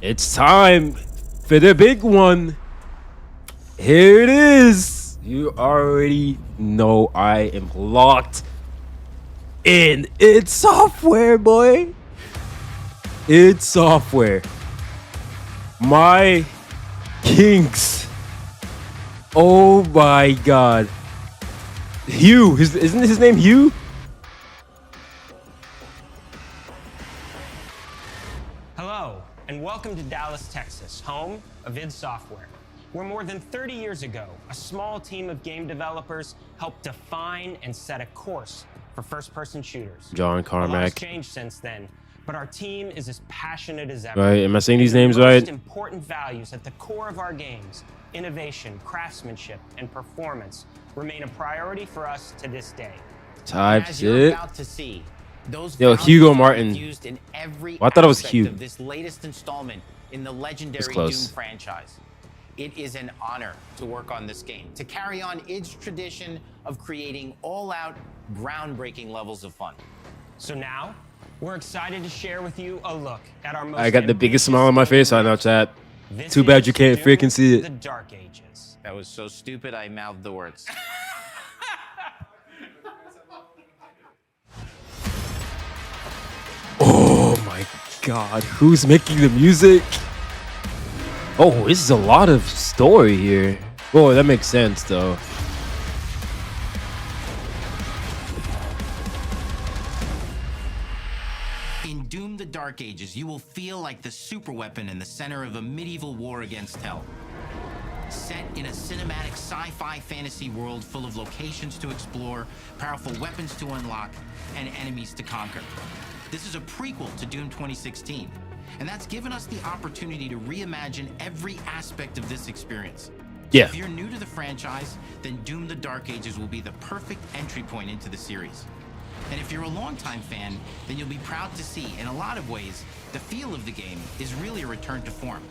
It's time for the big one. Here it is. You already know I am locked in. It's software, boy. It's software. My kings. Oh my god. Hugh. Isn't his name Hugh? Hello, and welcome to Dallas, Texas, home of id Software, where more than 30 years ago, a small team of game developers helped define and set a course for first-person shooters. John A lot has Carmack. changed since then, but our team is as passionate as ever. Right? Am I saying these And names the right? most important values at the core of our games, innovation, craftsmanship, and performance, remain a priority for us to this day. Type As you're shit. about to see, those Yo, values Hugo are Martin. used in every Oh, I thought it was aspect Hugh. of this latest installment in the legendary Doom close. franchise. It is an honor to work on this game, to carry on id's tradition of creating all-out, groundbreaking levels of fun. So now, we're excited to share with you a look at our most I got the biggest ambitious smile on my face game right now, yet. chat. This Too bad is you can't Doom, freaking see The it. Dark Ages. That was so stupid, I mouthed the words. Oh my god, who's making the music? Oh, this is a lot of story here. Oh, that makes sense though. In Doom the Dark Ages, you will feel like the superweapon in the center of a medieval war against hell. Set in a cinematic sci-fi fantasy world full of locations to explore, powerful weapons to unlock, and enemies to conquer. This is a prequel to Doom 2016, and that's given us the opportunity to reimagine every aspect of this experience. Yeah. If you're new to the franchise, then Doom the Dark Ages will be the perfect entry point into the series. And if you're a longtime fan, then you'll be proud to see, in a lot of ways, the feel of the game is really a return to form.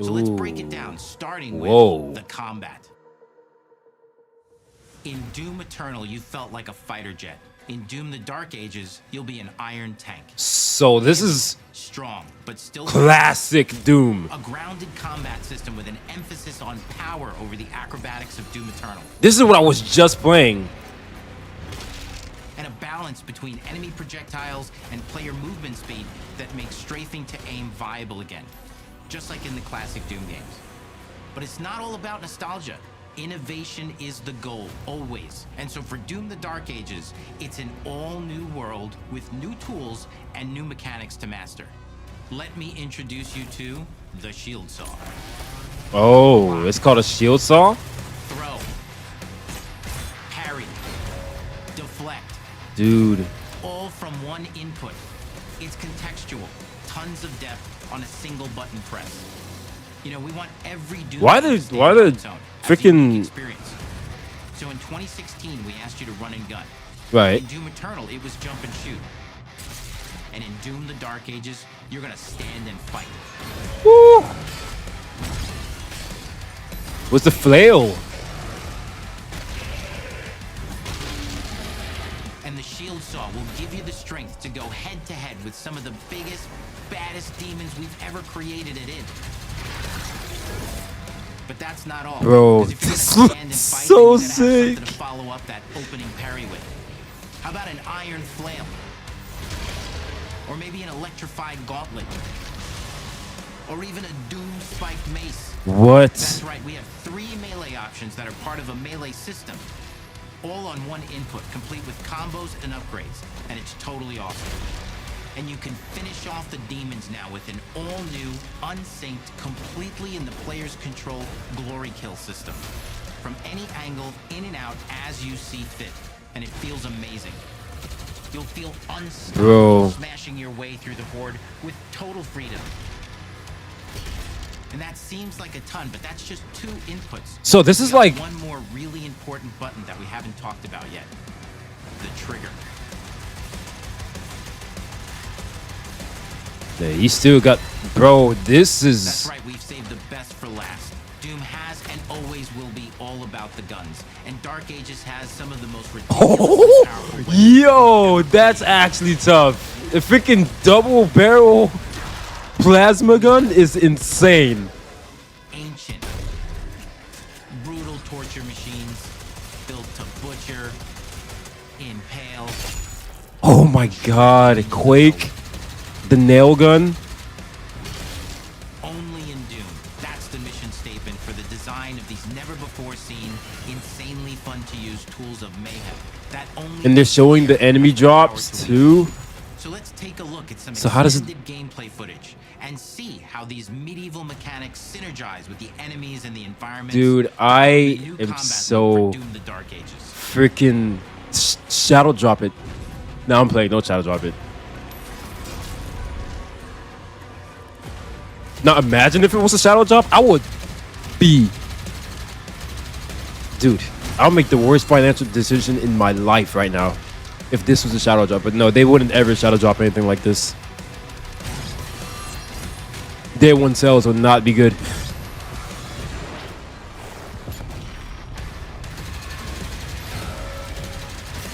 So let's break it down, starting with Whoa. the combat. In Doom Eternal, you felt like a fighter jet. In Doom the Dark Ages, you'll be an iron tank. So this is Strong, but still classic Doom. a grounded combat system with an emphasis on power over the acrobatics of Doom Eternal. This is what I was just playing. And a balance between enemy projectiles and player movement speed that makes strafing to aim viable again, just like in the classic Doom games. But it's not all about nostalgia. Innovation is the goal, always. And so for Doom the Dark Ages, it's an all-new world with new tools and new mechanics to master. Let me introduce you to the Shield Saw. Oh, it's called a shield saw? Throw. Parry. Deflect. Dude. All from one input. It's contextual, tons of depth on a single button press. You know, we want every Doom Why game the- to stand why on the its own as a unique frickin- experience. So in 2016, we asked you to run and gun. Right. In Doom Eternal, it was jump and shoot. And in Doom the Dark Ages, you're gonna stand and fight. Woo. What's the flail? And the Shield Saw will give you the strength to go head to head with some of the biggest, baddest demons we've ever created at id. But that's not all. Bro, 'Cause if you're this gonna looks stand and fight, so then you gotta have something sick. to follow up that opening parry with. How about an iron flail? Or maybe an electrified gauntlet? Or even a doom spiked mace? What? That's right, we have 3 melee options that are part of a melee system. All on one input, complete with combos and upgrades. And it's totally awesome. And you can finish off the demons now with an all-new, unsynced, completely in the player's control glory kill system. From any angle, in and out, as you see fit. And it feels amazing. You'll feel unstoppable Bro. smashing your way through the horde with total freedom. And that seems like a ton, but that's just 2 inputs. So this is We got like one more really important button that we haven't talked about yet. The trigger. yeah, you still got, bro. This That's is right, we've saved the best for last. Doom has and always will be all about the guns. And Dark Ages has some of the most ridiculously powerful weapons. yo. That's actually tough. A freaking double barrel plasma gun is insane. Ancient, brutal torture machines built to butcher, impale. Oh my god, Quake, the nail gun. Only in Doom. That's the mission statement for the design of these never-before-seen, insanely fun-to-use tools of mayhem. That only And they're showing the enemy drops too. So let's take a look at some So how does it- extended gameplay footage and see how these medieval mechanics synergize with the enemies and the environments. Dude, of I the new am combat so mode for Doom: The Dark Ages. freaking shadow drop it. Now I'm playing, don't shadow drop it. Now imagine if it was a shadow drop, I would be, dude, I'll make the worst financial decision in my life right now if this was a shadow drop. But no, they wouldn't ever shadow drop anything like this. Day one sales would not be good.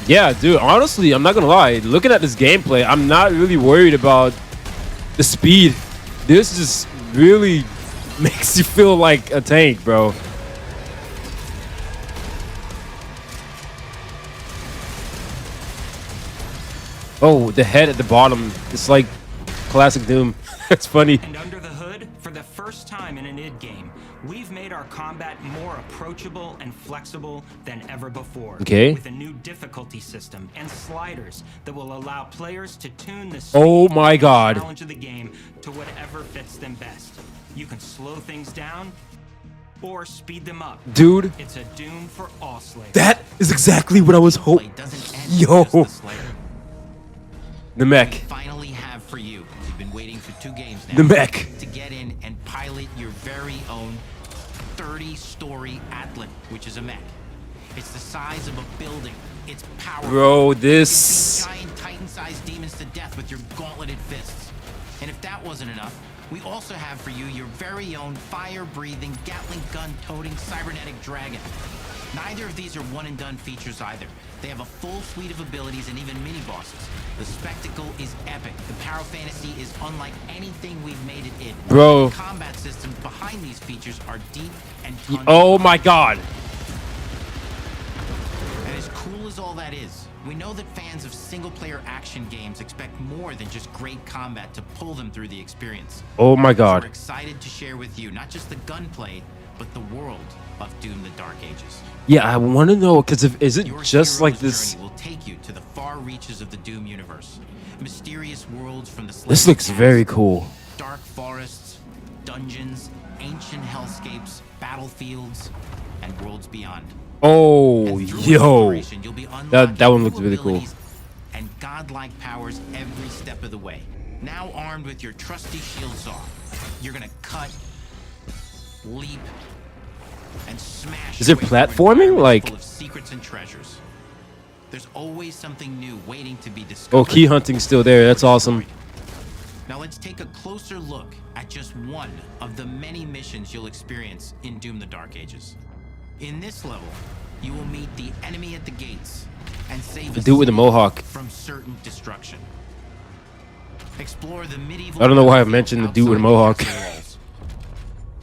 Yeah, dude, honestly, I'm not gonna lie. Looking at this gameplay, I'm not really worried about the speed. This just really makes you feel like a tank, bro. Oh, the head at the bottom. It's like classic Doom. It's funny. And under the hood, for the first time in an id game, we've made our combat more approachable and flexible than ever before. Okay. With a new difficulty system and sliders that will allow players to tune the Oh speed my and God. challenge of the game to whatever fits them best. You can slow things down or speed them up. Dude, It's a Doom for all slayers. that is exactly what I was hoping. Gameplay doesn't end Yo. with just the Slayer. The We mech. finally have for you. You've been waiting for 2 games now. The mech. To get in and pilot your very own 30-story Atlan, which is a mech. It's the size of a building. It's powerful. Bro, You can this... beat giant Titan-sized demons to death with your gauntleted fists. And if that wasn't enough, we also have for you your very own fire-breathing, Gatling gun-toting cybernetic dragon. Neither of these are one-and-done features either. They have a full suite of abilities and even mini-bosses. The spectacle is epic. The Power Fantasy is unlike anything we've made it in. Bro. The combat systems behind these features are deep and Oh my god. And as cool as all that is, we know that fans of single-player action games expect more than just great combat to pull them through the experience. Oh my So we're god. excited to share with you not just the gunplay, but the world of Doom: The Dark Ages. Yeah, I want to know, because if is it Your just like hero's this? journey will take you to the far reaches of the Doom universe. Mysterious worlds from the This Slayer looks past, very cool. dark forests, dungeons, ancient hellscapes, battlefields, and worlds beyond. Oh, And through yo. exploration, you'll be That unlocking one new looks really cool. abilities and godlike powers every step of the way. Now armed with your trusty shield saw, you're gonna cut, leap, and smash. Is it your way through platforming? environments Like- full of secrets and treasures. There's always something new waiting to be discovered. Oh, key hunting's still there. That's awesome. Now let's take a closer look at just one of the many missions you'll experience in Doom: The Dark Ages. In this level, you will meet the enemy at the gates and save The dude with the city mohawk. from certain destruction. Explore the medieval. I don't know why I battlefield mentioned the dude with the outside mohawk. castle walls,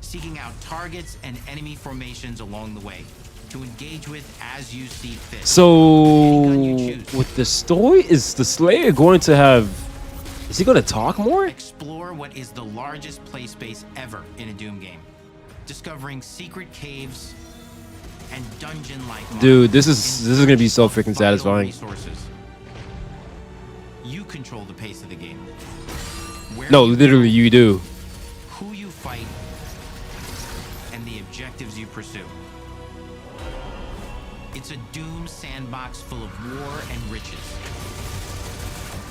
seeking out targets and enemy formations along the way to engage with as you see fit. So, Any gun you choose. with the story, is the Slayer going to have... Is he going to talk more? Explore what is the largest play space ever in a Doom game, discovering secret caves and dungeon-like. Dude, this monsters is gonna be so in freaking vital satisfying. resources. You control the pace of the game. Where No, you literally, go, you do. who you fight, and the objectives you pursue. It's a Doom sandbox full of war and riches.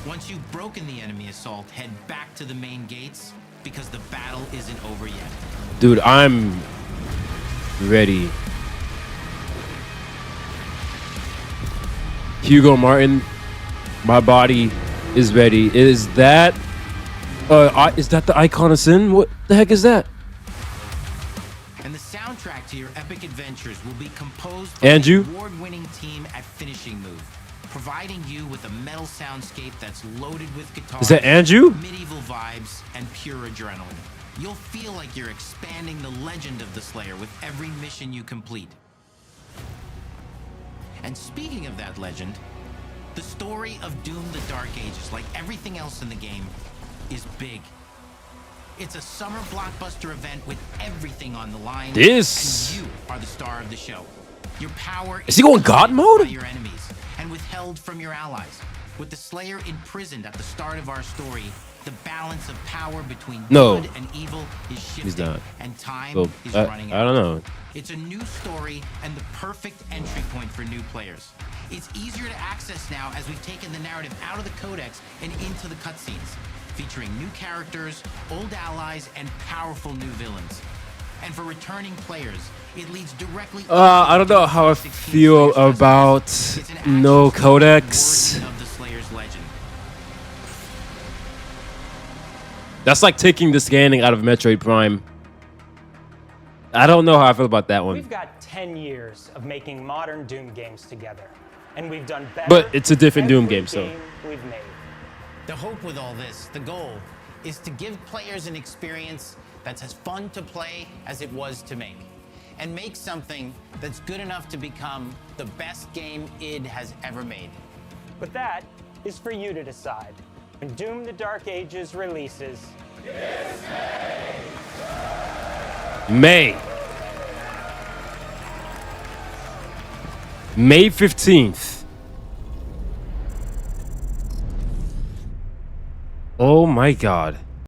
Once you've broken the enemy assault, head back to the main gates because the battle isn't over yet. Dude, I'm ready. Hugo Martin, my body is ready. Is that the icon of sin? What the heck is that? And the soundtrack to your epic adventures will be composed by Andrew? the award-winning team at Finishing Move. providing you with a metal soundscape that's loaded with guitars, Is that Andrew? medieval vibes, and pure adrenaline. You'll feel like you're expanding the legend of the Slayer with every mission you complete. And speaking of that legend, the story of Doom: The Dark Ages, like everything else in the game, is big. It's a summer blockbuster event with everything on the line. This. And you are the star of the show. Your power Is he going God mode? by your enemies and withheld from your allies. With the Slayer imprisoned at the start of our story, the balance of power between good and evil is shifting, not. and time Well, is running out. I don't know. It's a new story and the perfect entry point for new players. It's easier to access now as we've taken the narrative out of the codex and into the cutscenes, featuring new characters, old allies, and powerful new villains. And for returning players, it leads directly. I don't know how I feel about no codex. Of the Slayer's legend. That's like taking the scanning out of Metroid Prime. I don't know how I feel about that one. We've got 10 years of making modern Doom games together, and we've done better. But it's a different Doom every game, so. we've made. The hope with all this, the goal, is to give players an experience that's as fun to play as it was to make. And make something that's good enough to become the best game id has ever made. But that is for you to decide. When Doom: The Dark Ages releases, May 15th. Oh my God.